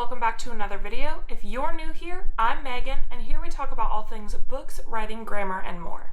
welcome back to another video. If you're new here, I'm Megan, and here we talk about all things books, writing, grammar, and more.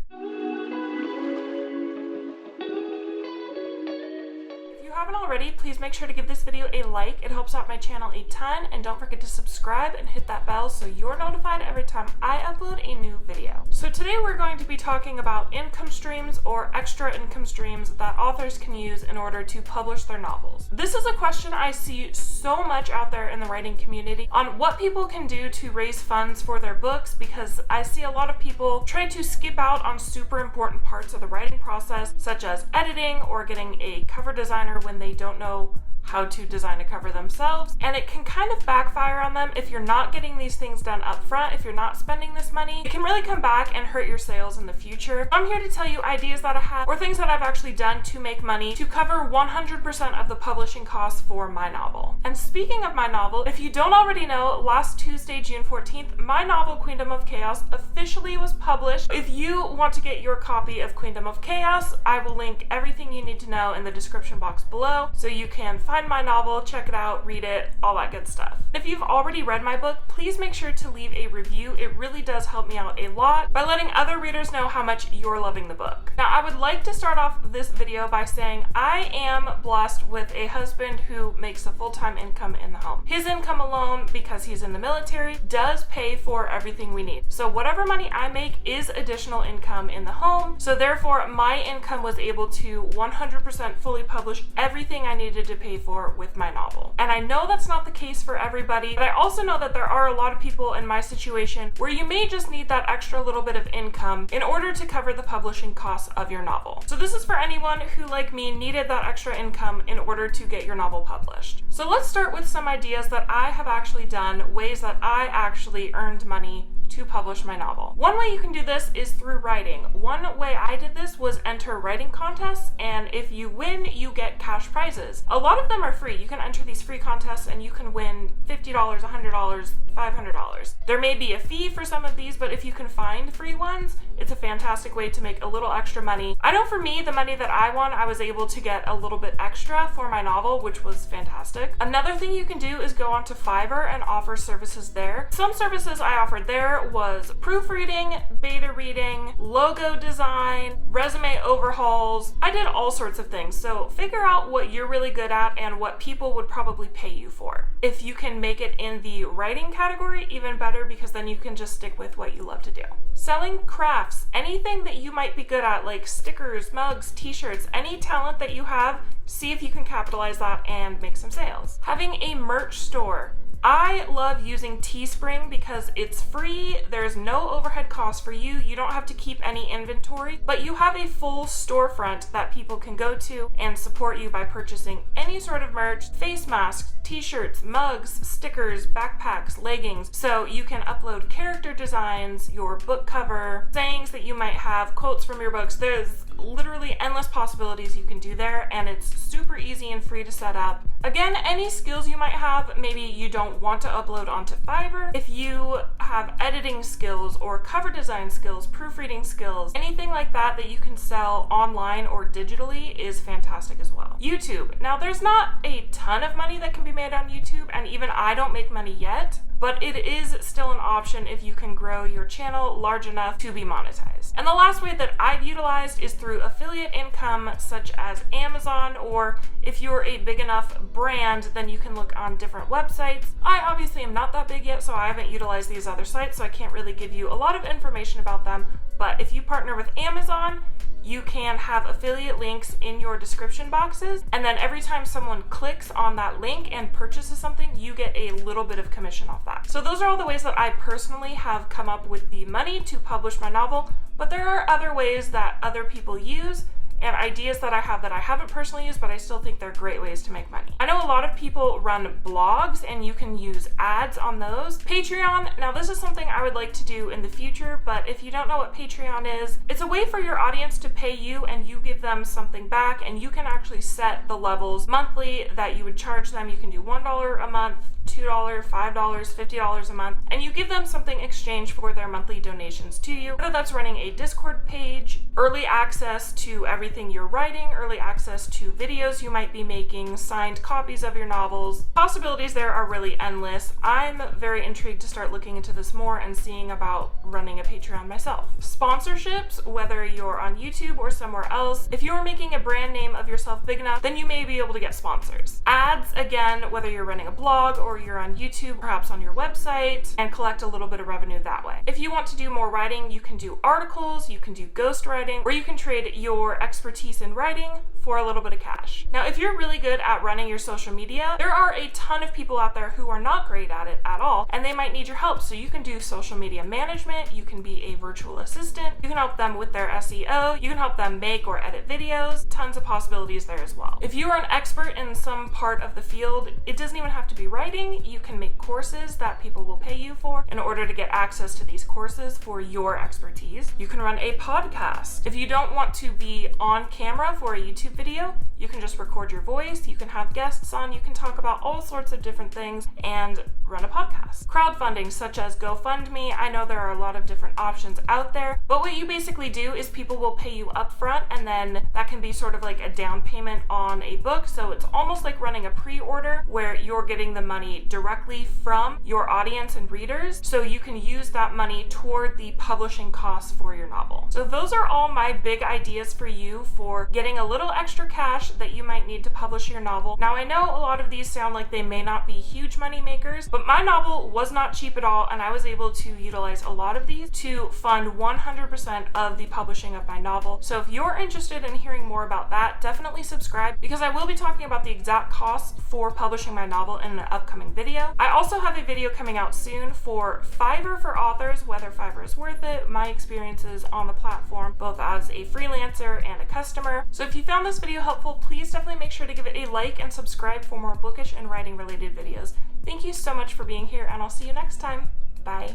If you haven't already, please make sure to give this video a like. It helps out my channel a ton, and don't forget to subscribe and hit that bell so you're notified every time I upload a new video. So today we're going to be talking about income streams or extra income streams that authors can use in order to publish their novels. This is a question I see so much out there in the writing community on what people can do to raise funds for their books, because I see a lot of people try to skip out on super important parts of the writing process, such as editing or getting a cover designer when they don't know how to design a cover themselves, and it can kind of backfire on them if you're not getting these things done up front. If you're not spending this money, it can really come back and hurt your sales in the future. I'm here to tell you ideas that I have or things that I've actually done to make money to cover 100% of the publishing costs for my novel. And speaking of my novel, if you don't already know, last Tuesday, June 14th, my novel Queendom of Chaos officially was published. If you want to get your copy of Queendom of Chaos, I will link everything you need to know in the description box below so you can find my novel, check it out, read it, all that good stuff. If you've already read my book, please make sure to leave a review. It really does help me out a lot by letting other readers know how much you're loving the book. Now, I would like to start off this video by saying I am blessed with a husband who makes a full-time income in the home. His income alone, because he's in the military, does pay for everything we need. So whatever money I make is additional income in the home. So therefore, my income was able to 100% fully publish everything I needed to pay for with my novel. And I know that's not the case for everybody, but I also know that there are a lot of people in my situation where you may just need that extra little bit of income in order to cover the publishing costs of your novel. So this is for anyone who, like me, needed that extra income in order to get your novel published. So let's start with some ideas that I have actually done, ways that I actually earned money to publish my novel. One way you can do this is through writing. One way I did this was enter writing contests, and if you win, you get cash prizes. A lot of them are free. You can enter these free contests and you can win $50, $100, $500. There may be a fee for some of these, but if you can find free ones, it's a fantastic way to make a little extra money. I know for me, the money that I won, I was able to get a little bit extra for my novel, which was fantastic. Another thing you can do is go onto Fiverr and offer services there. Some services I offered there was proofreading, beta reading, logo design, resume overhauls. I did all sorts of things. So figure out what you're really good at and what people would probably pay you for. If you can make it in the writing category, even better, because then you can just stick with what you love to do. Selling crafts, anything that you might be good at, like stickers, mugs, t-shirts, any talent that you have, see if you can capitalize that and make some sales. Having a merch store. I love using Teespring because it's free, there's no overhead cost for you, you don't have to keep any inventory, but you have a full storefront that people can go to and support you by purchasing any sort of merch, face masks, t-shirts, mugs, stickers, backpacks, leggings. So you can upload character designs, your book cover, sayings that you might have, quotes from your books. There's literally endless possibilities you can do there, and it's super easy and free to set up. Again, any skills you might have, maybe you don't want to upload onto Fiverr. If you have editing skills or cover design skills, proofreading skills, anything like that that you can sell online or digitally is fantastic as well. YouTube. Now, there's not a ton of money that can be made on YouTube, and even I don't make money yet, but it is still an option if you can grow your channel large enough to be monetized. And the last way that I've utilized is through affiliate income, such as Amazon, or if you're a big enough brand, then you can look on different websites. I obviously am not that big yet, so I haven't utilized these other sites, so I can't really give you a lot of information about them. But if you partner with Amazon, you can have affiliate links in your description boxes, and then every time someone clicks on that link and purchases something, you get a little bit of commission off that. So those are all the ways that I personally have come up with the money to publish my novel, but there are other ways that other people use and ideas that I have that I haven't personally used, but I still think they're great ways to make money. I know a lot of people run blogs and you can use ads on those. Patreon, now this is something I would like to do in the future, but if you don't know what Patreon is, it's a way for your audience to pay you and you give them something back, and you can actually set the levels monthly that you would charge them. You can do $1 a month, $2, $5, $50 a month, and you give them something in exchange for their monthly donations to you. Whether that's running a Discord page, early access to everything everything you're writing, early access to videos you might be making, signed copies of your novels. Possibilities there are really endless. I'm very intrigued to start looking into this more and seeing about running a Patreon myself. Sponsorships, whether you're on YouTube or somewhere else, if you're making a brand name of yourself big enough, then you may be able to get sponsors. Ads, again, whether you're running a blog or you're on YouTube, perhaps on your website, and collect a little bit of revenue that way. If you want to do more writing, you can do articles, you can do ghostwriting, or you can trade your expertise in writing for a little bit of cash. Now, if you're really good at running your social media, there are a ton of people out there who are not great at it at all, and they might need your help. So you can do social media management, you can be a virtual assistant, you can help them with their SEO, you can help them make or edit videos, tons of possibilities there as well. If you are an expert in some part of the field, it doesn't even have to be writing. You can make courses that people will pay you for in order to get access to these courses for your expertise. You can run a podcast. If you don't want to be on camera for a YouTube video, you can just record your voice, you can have guests on, you can talk about all sorts of different things and run a podcast. Crowdfunding, such as GoFundMe, I know there are a lot of different options out there, but what you basically do is people will pay you upfront, and then that can be sort of like a down payment on a book. So it's almost like running a pre-order where you're getting the money directly from your audience and readers, so you can use that money toward the publishing costs for your novel. So those are all my big ideas for you for getting a little extra cash that you might need to publish your novel. Now, I know a lot of these sound like they may not be huge money makers, but my novel was not cheap at all, and I was able to utilize a lot of these to fund 100% of the publishing of my novel. So if you're interested in hearing more about that, definitely subscribe, because I will be talking about the exact costs for publishing my novel in an upcoming video. I also have a video coming out soon for Fiverr for authors, whether Fiverr is worth it, my experiences on the platform, both as a freelancer and a customer. So if you found this video helpful, please definitely make sure to give it a like and subscribe for more bookish and writing related videos. Thank you so much for being here, and I'll see you next time. Bye.